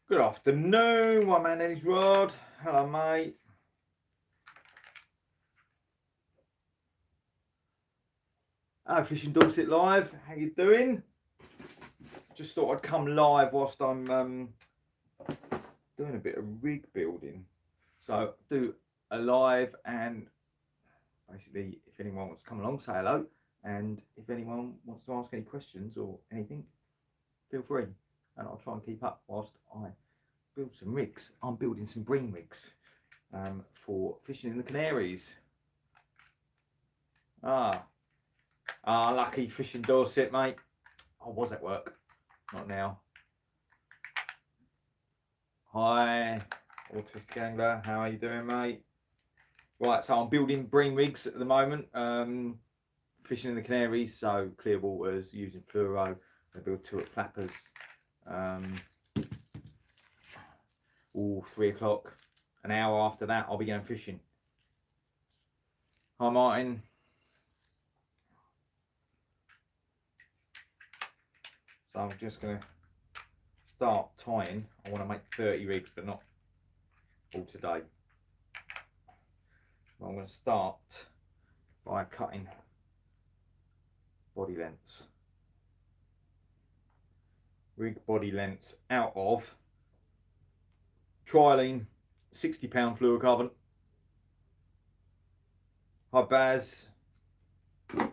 Good afternoon, one man and his rod. Hello, mate. Hello, Fishing Dorset Live. How you doing? Just thought I'd come live whilst I'm doing a bit of rig building. So do a live, and basically, if anyone wants to come along, say hello. And if anyone wants to ask any questions or anything, feel free. And I'll try and keep up whilst I build some rigs. I'm building some bream rigs for fishing in the Canaries. Lucky Fishing Dorset, mate. I was at work, not now. Hi, Autistic Angler. How are you doing, mate? Right, so I'm building bream rigs at the moment. Fishing in the Canaries, so clear waters, using fluoro. I build 2 at Flappers. All 3 o'clock. An hour after that, I'll be going fishing. Hi, Martin. So I'm just going to start tying. I want to make 30 rigs, but not all today. I'm going to start by cutting body lengths. Rig body lengths out of Trilene 60-pound fluorocarbon. Hi, Baz. So I'm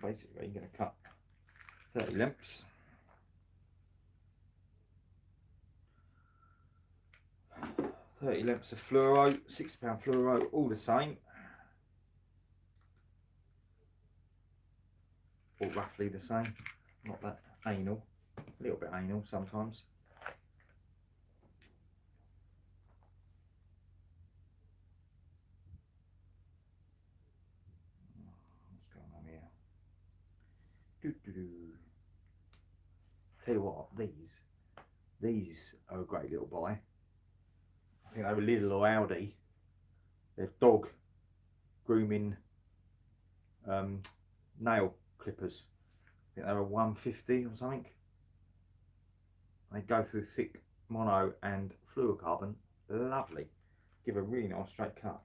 basically going to cut 30 lengths. Of fluoro, 60-pound fluoro, all the same. Or roughly the same. Not that anal. A little bit anal sometimes. What's going on here? Tell you what, these are a great little buy. I think they were Lidl or Aldi. They're dog grooming nail clippers. I think they were $1.50 or something. They go through thick mono and fluorocarbon. Lovely. Give a really nice straight cut.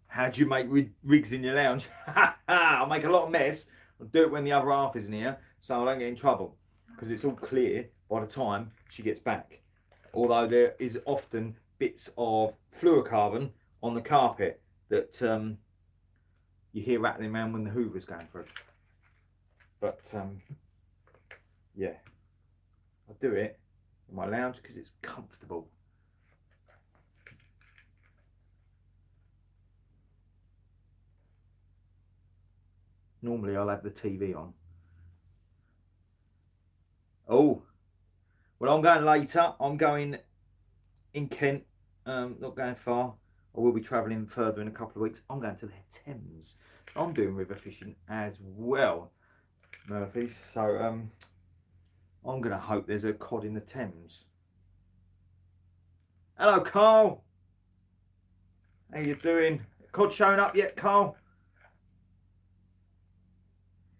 How do you make rigs in your lounge? I'll make a lot of mess. I'll do it when the other half isn't here, so I don't get in trouble, because it's all clear by the time she gets back. Although there is often bits of fluorocarbon on the carpet that you hear rattling around when the hoover's going through. But yeah, I do it in my lounge because it's comfortable. Normally I'll have the TV on. Oh, well, I'm going later. I'm going in Kent, not going far. I will be travelling further in a couple of weeks. I'm going to the Thames. I'm doing river fishing as well, Murphy's. So I'm going to hope there's a cod in the Thames. Hello, Carl. How you doing? Cod showing up yet, Carl?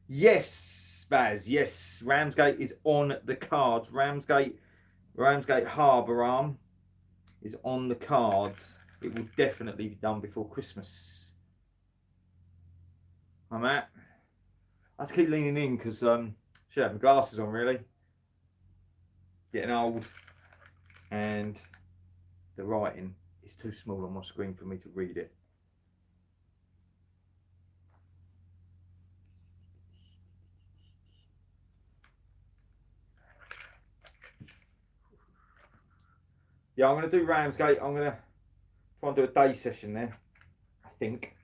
Yes, Baz. Yes, Ramsgate is on the cards. Ramsgate Harbour Arm is on the cards. It will definitely be done before Christmas. I'm at. I have to keep leaning in because should have my glasses on, really. Getting old, and the writing is too small on my screen for me to read it. Yeah, I'm going to do Ramsgate. I'm going to try and do a day session there, I think.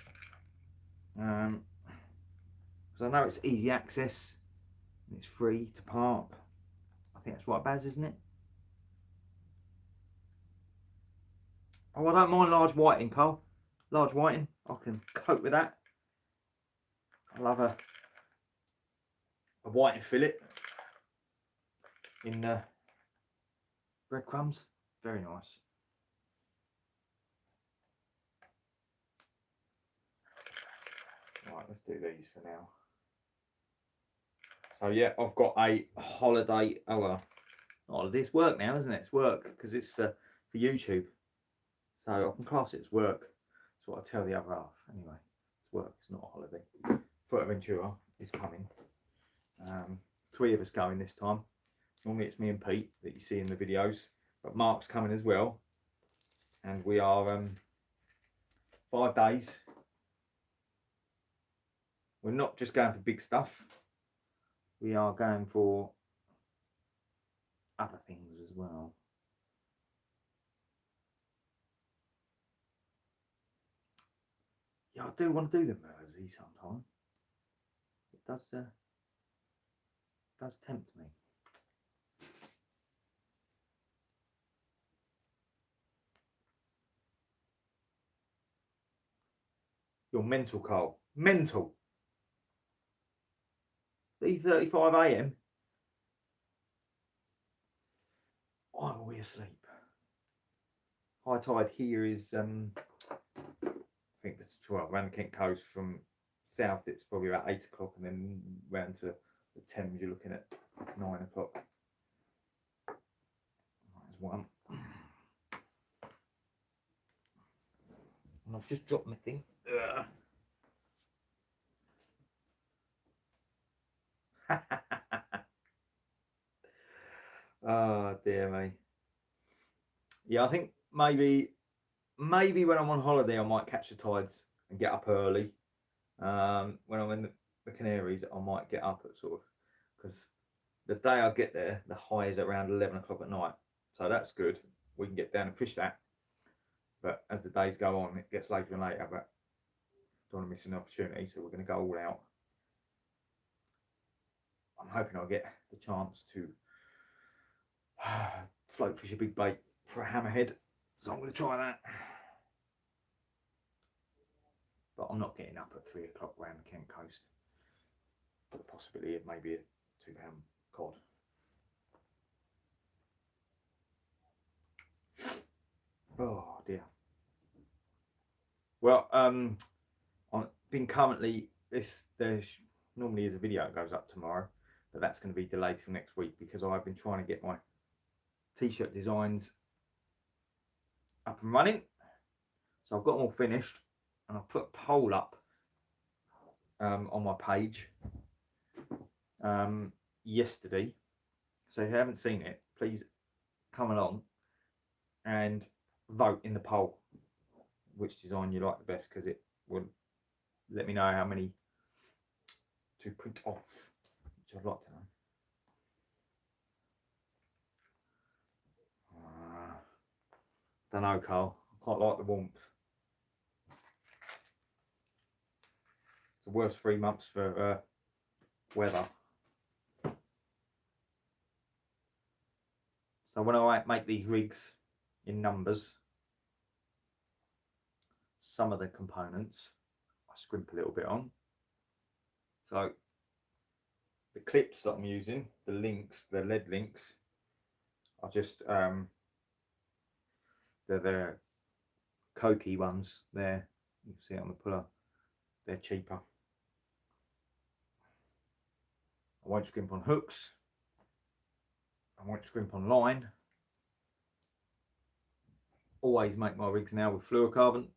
Because I know it's easy access and it's free to park. I think that's right, Baz, isn't it? Oh, I don't mind large whiting, Cole. Large whiting, I can cope with that. I love a whiting fillet in breadcrumbs. Very nice. Right, let's do these for now. So yeah, I've got a holiday. Oh well, holiday. It's work now, isn't it? It's work because it's for YouTube. So I can class it as work. That's what I tell the other half. Anyway, it's work. It's not a holiday. Fuerteventura is coming. 3 of us going this time. Normally it's me and Pete that you see in the videos, but Mark's coming as well. And we are 5 days. We're not just going for big stuff. We are going for other things as well. Yeah, I do want to do the Mersey sometime. It does tempt me. You're mental, Carl. Mental. 3:35 AM. Why are we asleep? High tide here is I think it's 12 around the Kent coast. From south it's probably about 8 o'clock, and then round to the Thames you're looking at 9 o'clock. There's one. And I've just dropped my thing. Oh dear me. Yeah, I think maybe when I'm on holiday I might catch the tides and get up early. When I'm in the Canaries I might get up at sort of, because the day I get there the high is around 11 o'clock at night, so that's good. We can get down and fish that. But as the days go on it gets later and later, but don't want to miss an opportunity, so we're going to go all out. I'm hoping I'll get the chance to float fish a big bait for a hammerhead, so I'm going to try that. But I'm not getting up at 3 o'clock around the Kent coast. The possibility of maybe a £2 cod. Oh dear. Well, I've been currently there normally is a video that goes up tomorrow, but that's going to be delayed till next week because I've been trying to get my t-shirt designs up and running. So I've got them all finished, and I've put a poll up on my page yesterday. So if you haven't seen it, please come along and vote in the poll which design you like the best, because it will let me know how many to print off, which I'd like to know. Don't know, Carl. I quite like the warmth. It's the worst 3 months for weather. So when I make these rigs in numbers, some of the components I scrimp a little bit on. So the clips that I'm using, the links, the lead links, are just they're the Koki ones there. You can see it on the puller. They're cheaper. I won't scrimp on hooks. I won't scrimp on line. Always make my rigs now with fluorocarbon.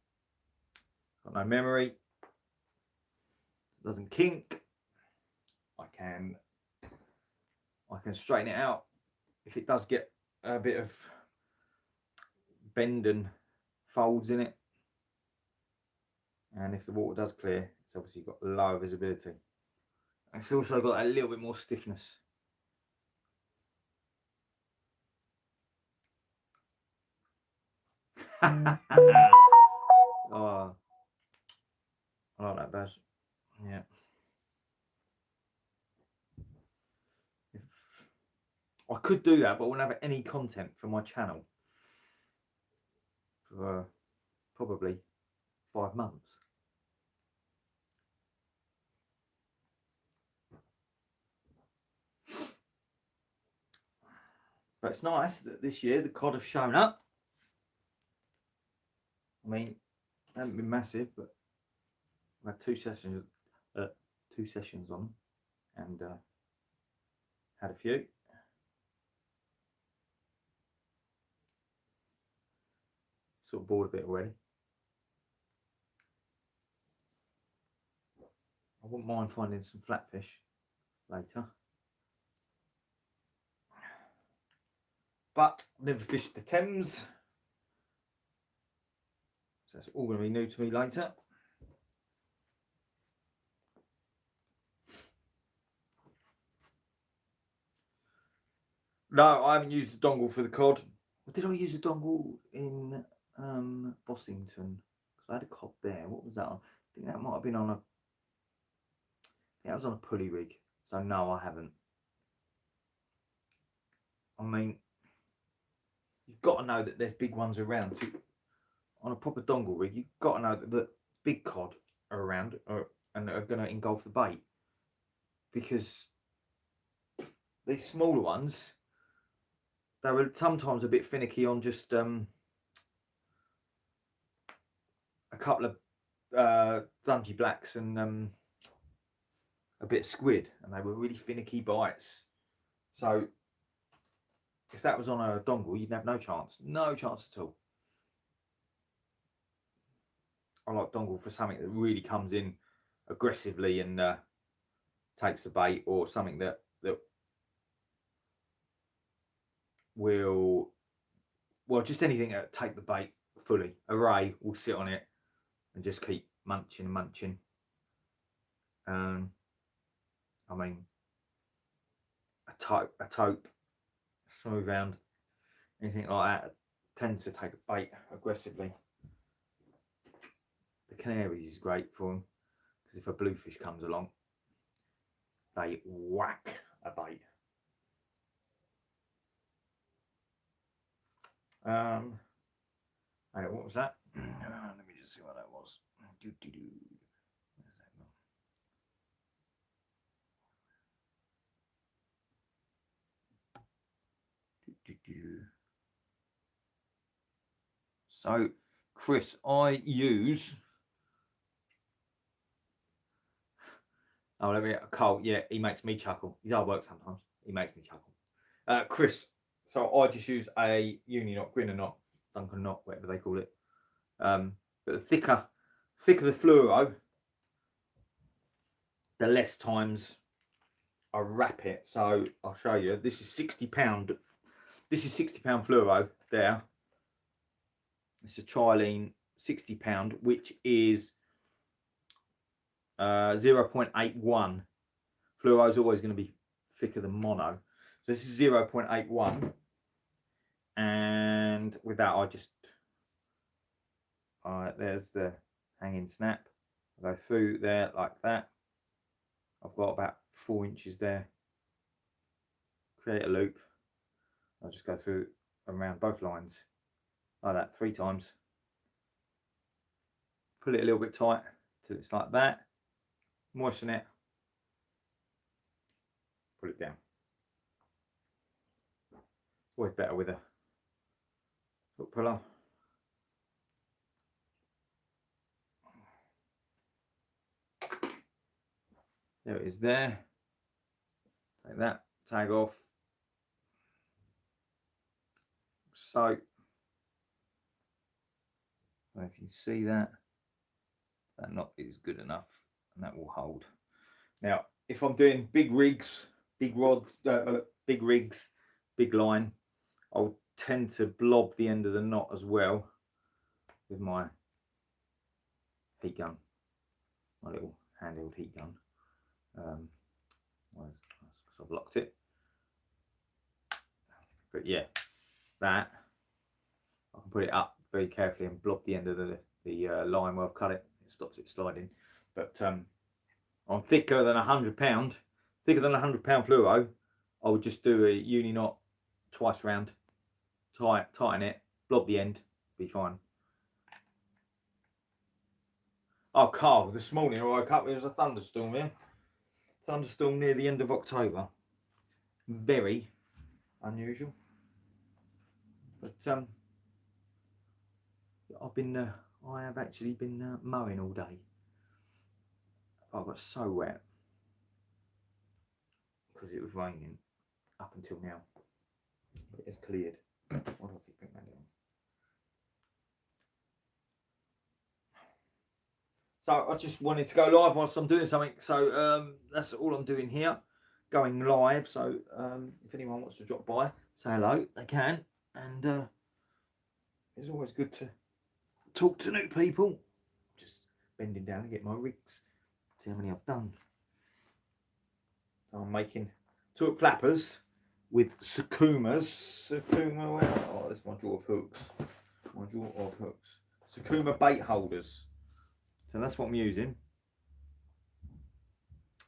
Got no memory. It doesn't kink. I can straighten it out if it does get a bit of bend and folds in it. And if the water does clear, it's obviously got lower visibility. It's also got a little bit more stiffness. Oh, I like that, Baz. Yeah. I could do that, but I wouldn't have any content for my channel for probably 5 months. But it's nice that this year the cod have shown up. I mean, they haven't been massive, but I've had 2 sessions on them, and Had a few. Sort of bored a bit already. I wouldn't mind finding some flatfish later. But I've never fished the Thames. So it's all going to be new to me later. No, I haven't used the dongle for the cod. Or did I use the dongle in Bossington? Because I had a cod there. What was that on? I think that might have been on a... Yeah, it was on a pulley rig. So no, I haven't. I mean, you've got to know that there's big ones around. So on a proper dongle rig, you've got to know that the big cod are around and are going to engulf the bait. Because these smaller ones, they were sometimes a bit finicky on just a couple of dungy blacks and a bit of squid, and they were really finicky bites. So if that was on a dongle, you'd have no chance at all. I like dongle for something that really comes in aggressively and takes the bait, or something that will, well, just anything that take the bait fully. A ray will sit on it and just keep munching and munching. I mean, a taupe, smooth round, anything like that tends to take a bait aggressively. The canaries is great for them, because if a bluefish comes along, they whack a bait. What was that? Let me just see what that was. Where's that gone? So, Chris, I use... Oh, let me... Cole, yeah, he makes me chuckle. He's hard work sometimes. He makes me chuckle. Chris, so I just use a uni knot, grinner knot, Duncan knot, whatever they call it. But the thicker the fluoro, the less times I wrap it. So I'll show you. This is £60. This is £60 fluoro there. It's a trilene £60, which is 0.81. Fluoro is always going to be thicker than mono. So this is 0.81. And with that, I just... Alright, there's the hanging snap. I go through there like that. I've got about 4 inches there. Create a loop. I'll just go through around both lines like that 3 times. Pull it a little bit tight till it's like that. Moisten it. Pull it down. Always better with a hook puller. There it is there. Take that, tag off. So, if you see that, that knot is good enough and that will hold. Now, if I'm doing big rigs, big rod, big rigs, big line, I'll tend to blob the end of the knot as well with my heat gun, my little handheld heat gun. Because I've locked it. But yeah, that I can put it up very carefully and blob the end of the line where I've cut it. It stops it sliding. But on thicker than £100 fluoro, I would just do a uni knot twice round, tighten it, blob the end, be fine. Oh, Carl, this morning I woke up, there was a thunderstorm here. Thunderstorm near the end of October. Very unusual. But I have actually been mowing all day. I got so wet because it was raining. up until now. It has cleared. Why do I keep putting that down? So I just wanted to go live whilst I'm doing something. So that's all I'm doing here, going live. So if anyone wants to drop by, say hello, they can. And it's always good to talk to new people. Just bending down and get my rigs. See how many I've done. So I'm making two flappers with Sakumas. Sakuma, oh, that's my drawer of hooks. My drawer of hooks. Sakuma bait holders. So that's what I'm using.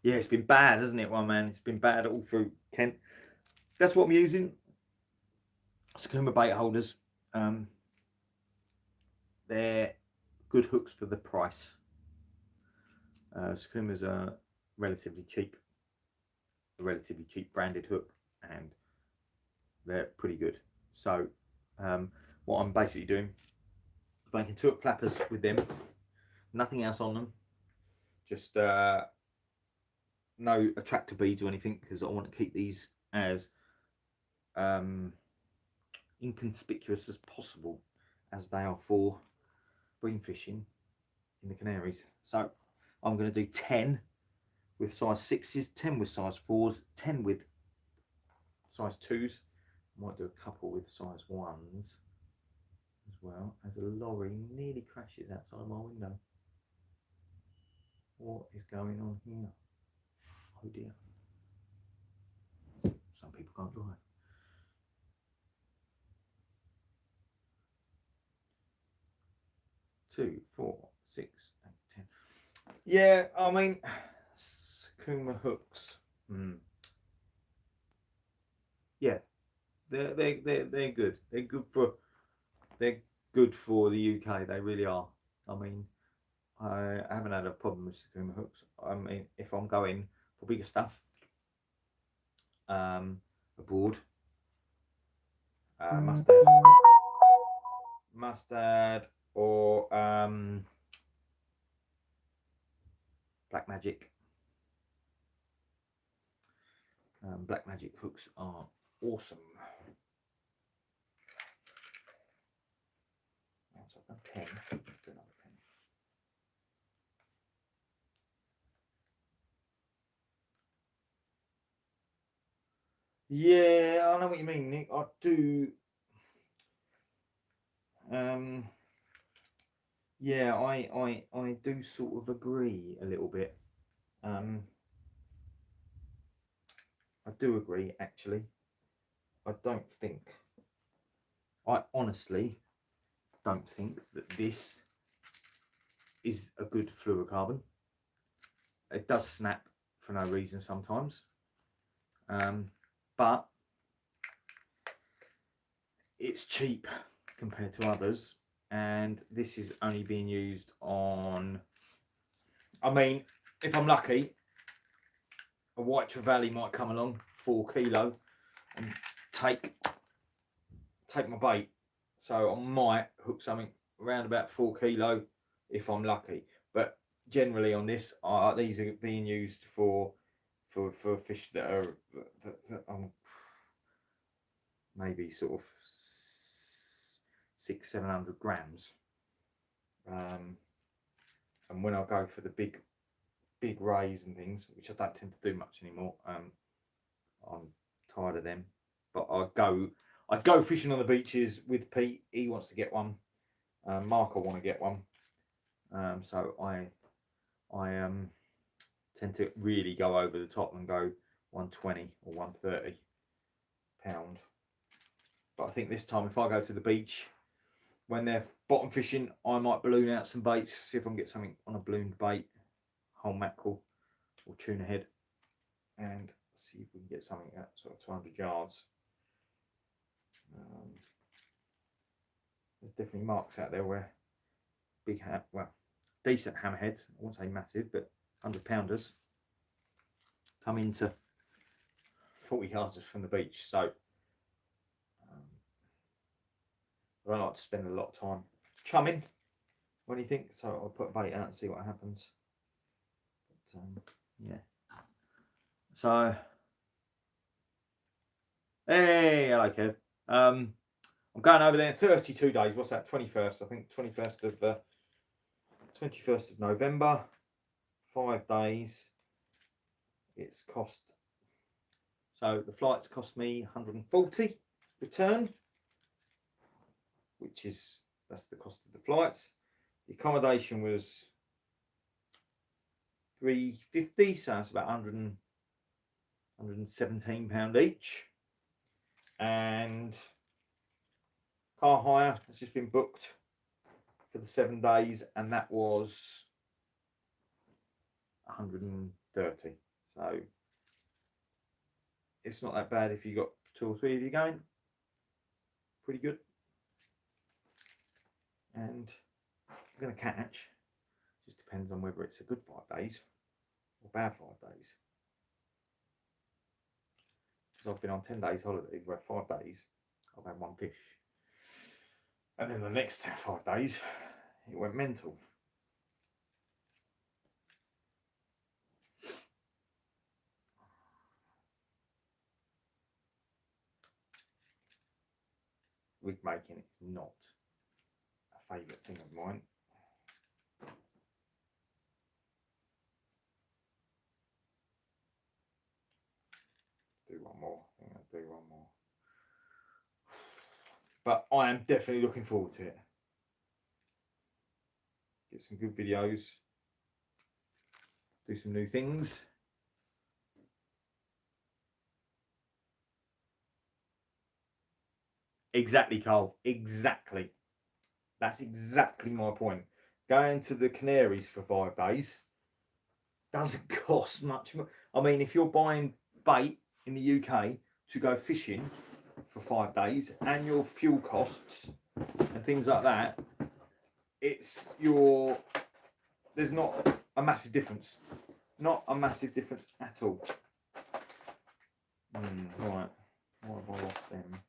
Yeah, it's been bad, hasn't it, one man? It's been bad all through Kent. That's what I'm using. Sakuma bait holders. They're good hooks for the price. Sakumas are relatively cheap. A relatively cheap branded hook, and they're pretty good. So what I'm basically doing is making two flappers with them. Nothing else on them. Just no attractor beads or anything, because I want to keep these as inconspicuous as possible, as they are for bream fishing in the Canaries. So I'm going to do 10 with size 6s, 10 with size 4s, 10 with size 2s. Might do a couple with size 1s as well, as a lorry nearly crashes outside my window. What is going on here? Oh dear. Some people can't drive. Two, 4, 6, 8, 10. Yeah, I mean, Sakuma hooks. Yeah, they're good. They're good for the UK. They really are. I mean, I haven't had a problem with Sakuma hooks. I mean, if I'm going for bigger stuff, abroad, mustard, or Black Magic. Black Magic hooks are awesome. So I've done 10. Let's do another 10. Yeah, I know what you mean, Nick. I do. Yeah, I do sort of agree a little bit. I do agree, actually. I honestly don't think that this is a good fluorocarbon. It does snap for no reason sometimes. But it's cheap compared to others, and this is only being used on, I mean, if I'm lucky, a white trevally might come along, 4 kilo, and take my bait. So I might hook something around about 4 kilo if I'm lucky. But generally on this, these are being used for fish that are maybe sort of 600-700 grams. And when I go for the big rays and things, which I don't tend to do much anymore, I'm tired of them. But I go fishing on the beaches with Pete. He wants to get one. Mark, I want to get one. So I tend to really go over the top and go 120 or 130 pound. But I think this time, if I go to the beach when they're bottom fishing, I might balloon out some baits, see if I can get something on a ballooned bait, whole mackerel or tuna head, and see if we can get something at sort of 200 yards. There's definitely marks out there where decent hammerheads, I won't say massive, but 100-pounders come into 40 yards from the beach. So I don't like to spend a lot of time chumming or anything, so I'll put a bait out and see what happens. But, yeah. So Hey, hello, Kev. I'm going over there in 32 days. What's that? 21st. I think 21st of November. 5 days. It's cost. So the flights cost me 140 return, which is that's the cost of the flights. The accommodation was 350, so it's about 117 pound each. And car hire has just been booked for the 7 days, and that was 130. So it's not that bad if you got 2 or 3 of you going. Pretty good. And I'm going to catch. Just depends on whether it's a good 5 days or bad 5 days. Because I've been on 10 days holiday, where 5 days I've had 1 fish. And then the next 5 days, it went mental. Wig making is not a favourite thing of mine. Do one more. I think I'll do one more. But I am definitely looking forward to it. Get some good videos. Do some new things. Exactly, Carl. Exactly. That's exactly my point. Going to the Canaries for 5 days doesn't cost much. I mean, if you're buying bait in the UK to go fishing for 5 days and your fuel costs and things like that, there's not a massive difference. Not a massive difference at all. Right. Why have I lost them?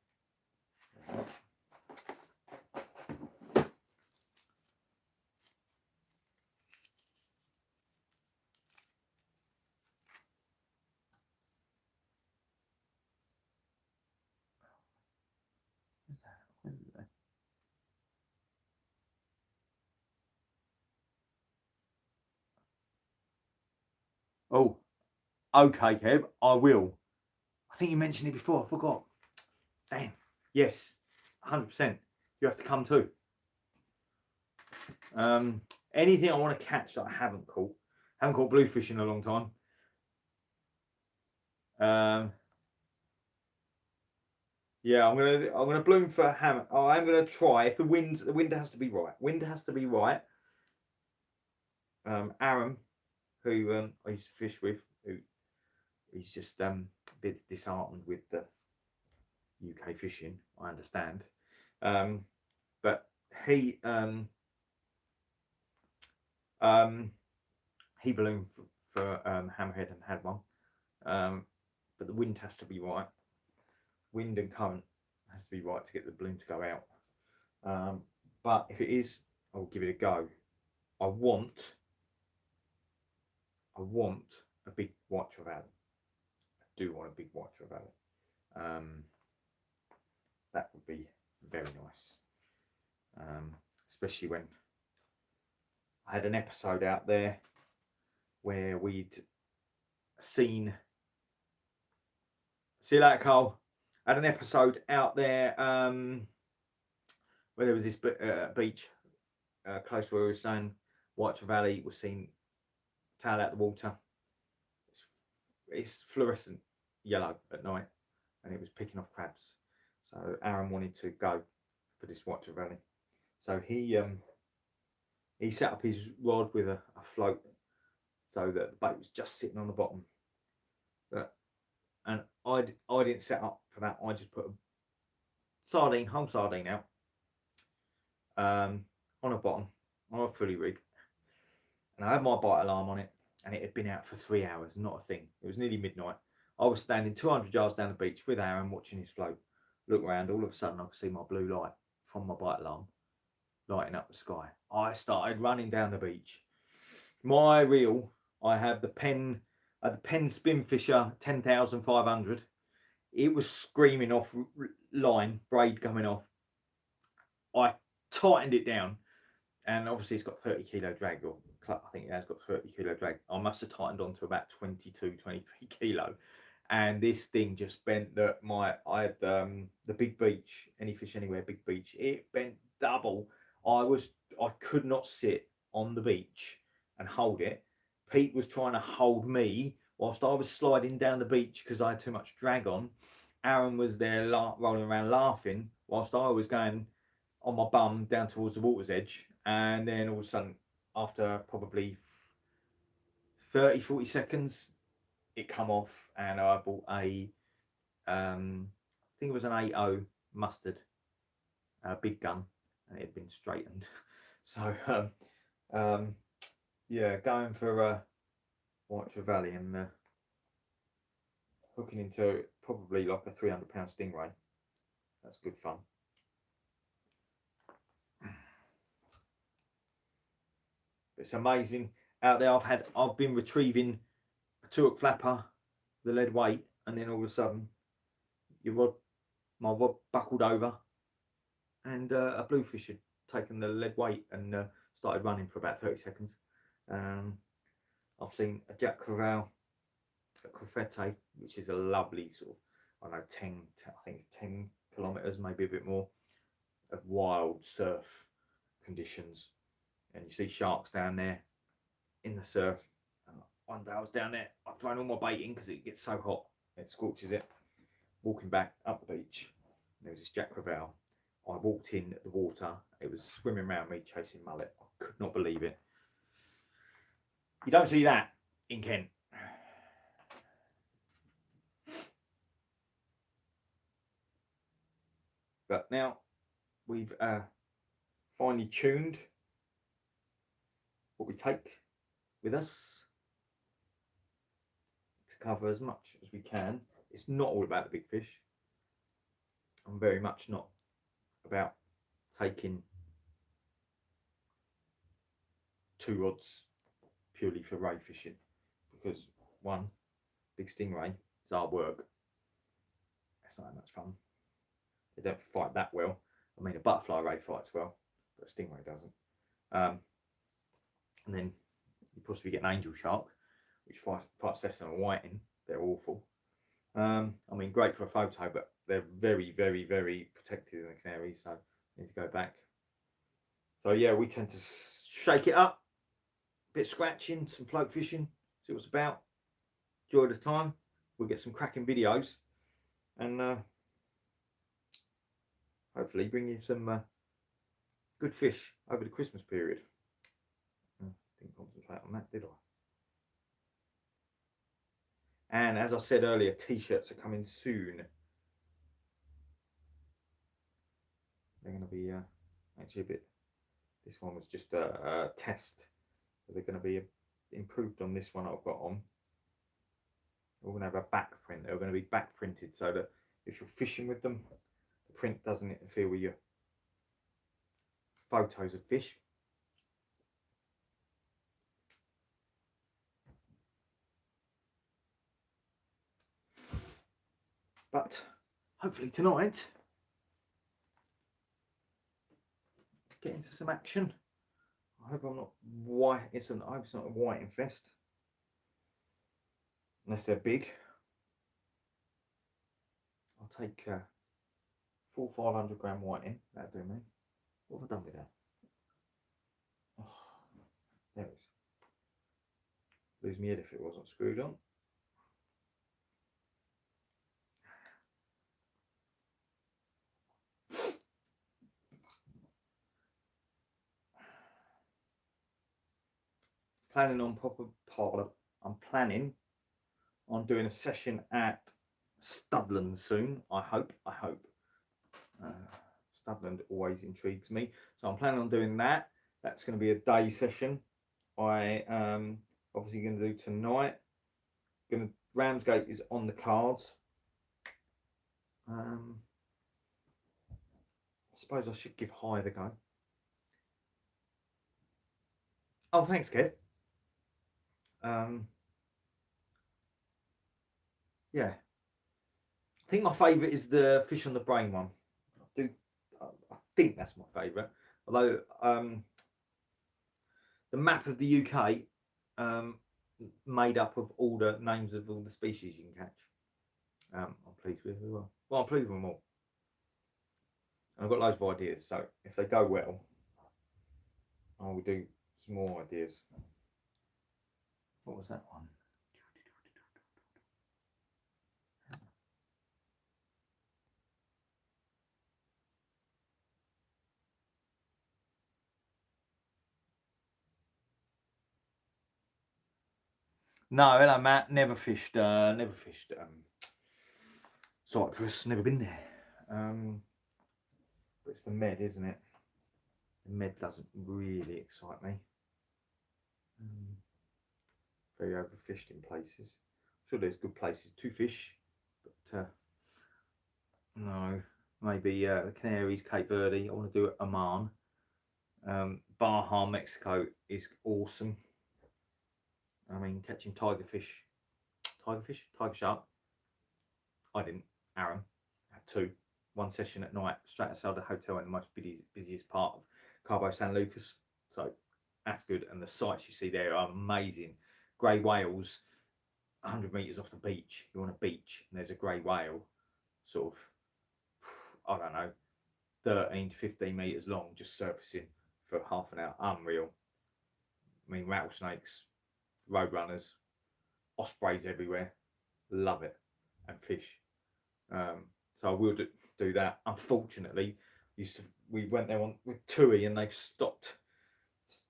Where's it there? Oh, okay, Kev. I will. I think you mentioned it before. I forgot. Damn. Yes, 100%. You have to come too. Anything I want to catch that I haven't caught. Haven't caught bluefish in a long time. Yeah, I'm gonna bloom for hammer. Oh, I'm gonna try. If the wind has to be right. Wind has to be right. Aaron, who I used to fish with, who he's just a bit disheartened with the UK fishing. I understand, but he ballooned for hammerhead and had one, but the wind has to be right. Wind and current has to be right to get the balloon to go out. But if it is, I'll give it a go. I want a big white trevally. I do want a big white trevally. That would be very nice, especially when I had an episode out there where we'd seen. See that, Carl? I had an episode out there where there was this beach close to where we were staying. White trevally was seen tail out the water. It's fluorescent yellow at night, and it was picking off crabs. So Aaron wanted to go for this white trevally. So he set up his rod with a float so that the bait was just sitting on the bottom. And I didn't set up for that. I just put a whole sardine out on a bottom, on a fully rig. And I had my bite alarm on it, and it had been out for 3 hours, not a thing. It was nearly midnight. I was standing 200 yards down the beach with Aaron watching his float. Look around, all of a sudden I could see my blue light from my bite alarm lighting up the sky. I started running down the beach. My reel, I have the Penn Spinfisher 10,500. it was screaming off line, braid coming off. I tightened it down, and obviously it's got 30 kilo drag, or I think it has got 30 kilo drag. I must have tightened on to about 22, 23 kilo. And this thing just bent that I had the big beach, any fish anywhere, big beach. It bent double. I could not sit on the beach and hold it. Pete was trying to hold me whilst I was sliding down the beach because I had too much drag on. Aaron was there rolling around laughing whilst I was going on my bum down towards the water's edge. And then all of a sudden, after probably 30, 40 seconds, it come off, and I bought a I think it was an 8.0 mustard, big gun, and it had been straightened. So yeah, going for White Valley and hooking into probably like a 300-pound stingray. That's good fun. It's amazing out there. I've been retrieving a 2-hook flapper, the lead weight, and then all of a sudden my rod buckled over, and a bluefish had taken the lead weight and started running for about 30 seconds. I've seen a Jack Crevalle at Crofette, which is a lovely sort of, I think it's 10 kilometres, maybe a bit more, of wild surf conditions. And you see sharks down there in the surf. One day I was down there, I've thrown all my bait in because it gets so hot, it scorches it. Walking back up the beach, there was this Jack Crevalle. I walked in the water, it was swimming around me chasing mullet. I could not believe it. You don't see that in Kent. But now we've finely tuned what we take with us to cover as much as we can. It's not all about the big fish. I'm very much not about taking 2 rods purely for ray fishing, because one, big stingray is hard work. It's not that much fun. They don't fight that well. I mean, a butterfly ray fights well, but a stingray doesn't. And then you possibly get an angel shark, which fights less than a whiting. They're awful. I mean, great for a photo, but they're very, very, very protected in the Canaries, so I need to go back. So yeah, we tend to shake it up, a bit scratching, some float fishing, see what it's about. Enjoy the time. We'll get some cracking videos, and hopefully bring you some good fish over the Christmas period. I didn't concentrate on that, did I? And as I said earlier, t-shirts are coming soon. They're going to be actually a bit, this one was just a test, but they're going to be improved on this one I've got on. We're going to have a back print. They're going to be back printed so that if you're fishing with them, the print doesn't interfere with your photos of fish. But hopefully tonight, get into some action. I hope I'm not white. I hope it's not a white infest, unless they're big. I'll take 4 500-gram whiting. That'll do me. What have I done with that? Oh, there it is. Lose my head if it wasn't screwed on. I'm planning on doing a session at Studland soon. I hope. Studland always intrigues me, so I'm planning on doing that. That's going to be a day session. I obviously going to do tonight. Ramsgate is on the cards. I suppose I should give Hythe a go. Oh, thanks, Kev. Yeah, I think my favourite is the fish on the brain one. I think that's my favourite. Although the map of the UK made up of all the names of all the species you can catch. I'm pleased with it as well. Well, I'm pleased with them all. And I've got loads of ideas, so if they go well, I will do some more ideas. What was that one? No, hello Matt. Never fished. Cyprus. Never been there. But it's the Med, isn't it? The Med doesn't really excite me. Very overfished in places. I'm sure there's good places to fish, but no. Maybe the Canaries, Cape Verde. I want to do Oman. Baja, Mexico is awesome. I mean, catching tiger shark. I didn't. Aaron had 2. One session at night, straight outside the hotel in the most busiest part of Cabo San Lucas. So that's good. And the sights you see there are amazing. Grey whales, 100 metres off the beach. You're on a beach and there's a grey whale, sort of, I don't know, 13 to 15 metres long, just surfacing for half an hour. Unreal. I mean, rattlesnakes, roadrunners, ospreys everywhere. Love it. And fish. So I will do that. Unfortunately, we went there with TUI and they've stopped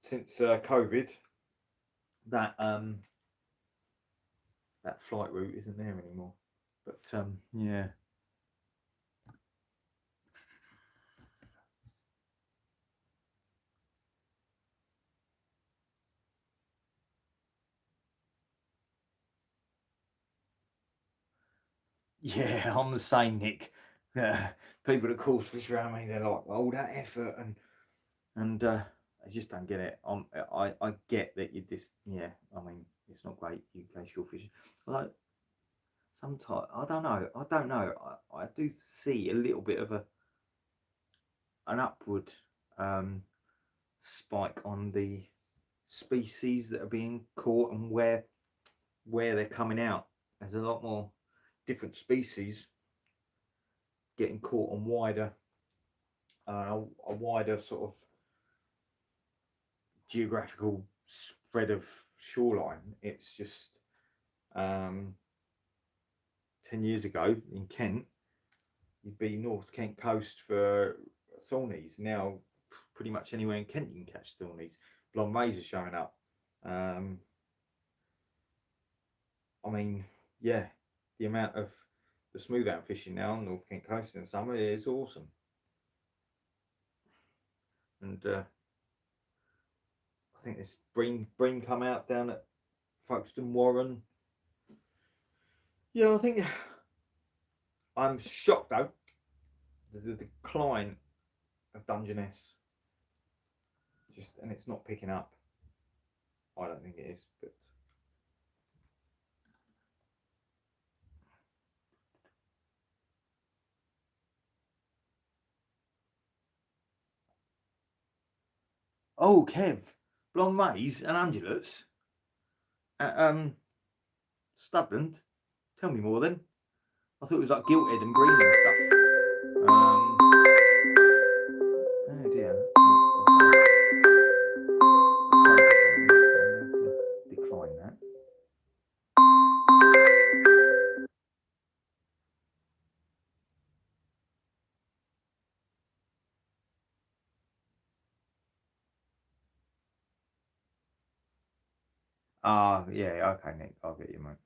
since COVID. That flight route isn't there anymore. But yeah. Yeah, I'm the same, Nick. People that cause fish around me, they're like, "Oh, that effort," and I just don't get it. I get that you just, yeah. I mean, it's not great UK shore fishing. Like sometimes I don't know. I do see a little bit of an upward spike on the species that are being caught and where they're coming out. There's a lot more different species getting caught on a wider sort of geographical spread of shoreline. It's just 10 years ago in Kent, you'd be North Kent coast for thornies. Now pretty much anywhere in Kent you can catch thornies. Blonde rays are showing up. I mean, yeah, the amount of the smooth out fishing now on North Kent coast in the summer is awesome. And I think this bream come out down at Folkestone Warren. Yeah, I think I'm shocked though. The decline of Dungeness, and it's not picking up. I don't think it is, but oh, Kev, blonde rays and undulates at Studland. Tell me more then. I thought it was like gilted and green and stuff. Oh dear. Decline that. Yeah, okay, Nick, I'll get you, mate.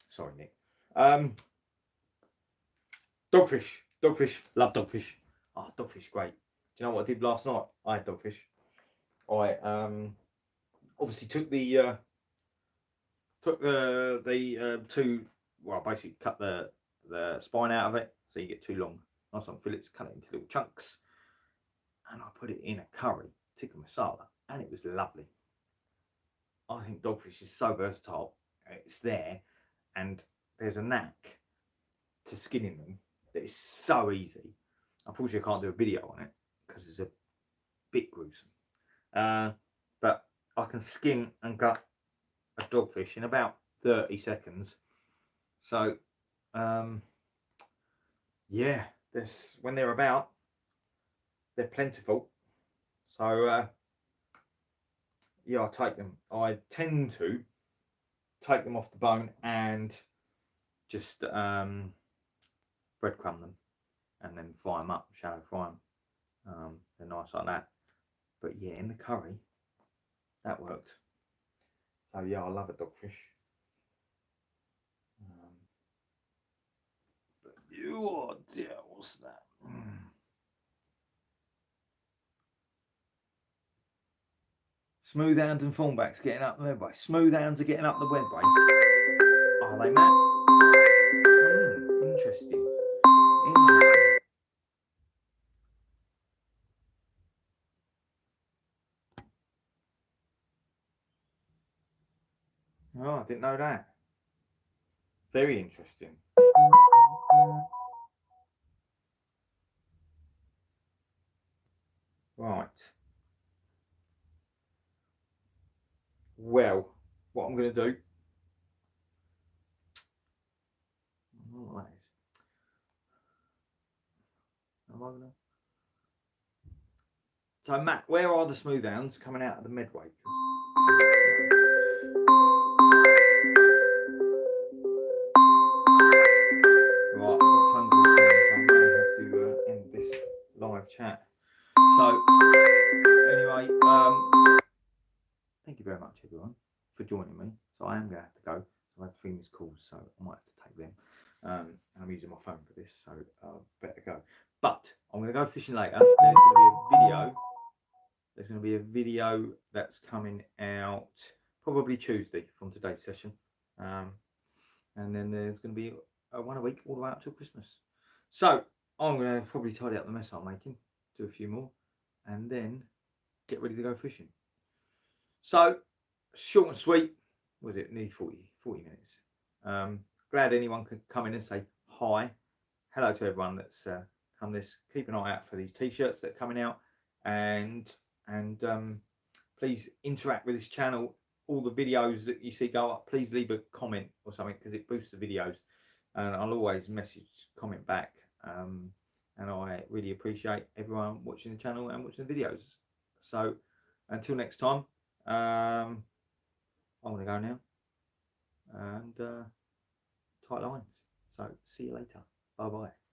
Sorry, Nick. Dogfish, love dogfish. Oh, dogfish, great. Do you know what I did last night? I had dogfish. I obviously took the two. Well, basically cut the spine out of it, so you get 2 long, nice long fillets. Cut it into little chunks, and I put it in a curry, tikka masala, and it was lovely. I think dogfish is so versatile. It's there. and there's a knack to skinning them that is so easy. Unfortunately, I can't do a video on it because it's a bit gruesome. But I can skin and gut a dogfish in about 30 seconds. So, yeah, when they're about, they're plentiful. So, yeah, I take them. I tend to take them off the bone and just breadcrumb them and then fry them up, shallow fry them. They're nice like that. But yeah, in the curry, that worked. So yeah, I love a dogfish. But oh dear, what's that? Smooth hounds and thornbacks getting up the medway. Smooth hounds are getting up the medway. Are they, Matt? Interesting. Oh, I didn't know that. Very interesting. Right. Well, what I'm going to do. What am I gonna... So, Matt, where are the smooth hounds coming out of the medway? Right, I've got phone calls coming, so I may have to end this live chat. So, anyway, thank you very much, everyone, for joining me. So I am going to have to go. So I have 3 missed calls, so I might have to take them. And I'm using my phone for this, so I better go. But I'm going to go fishing later. There's going to be a video that's coming out probably Tuesday from today's session. And then there's going to be one a week all the way up till Christmas. So I'm going to probably tidy up the mess I'm making, do a few more, and then get ready to go fishing. So short and sweet. Was it nearly 40 minutes? Glad anyone could come in and say hi. Hello to everyone that's come this. Keep an eye out for these t-shirts that are coming out, and please interact with this channel. All the videos that you see go up, please leave a comment or something, because it boosts the videos, and I'll always comment back. And I really appreciate everyone watching the channel and watching the videos. So until next time, I'm going to go now, and tight lines. So see you later. Bye bye.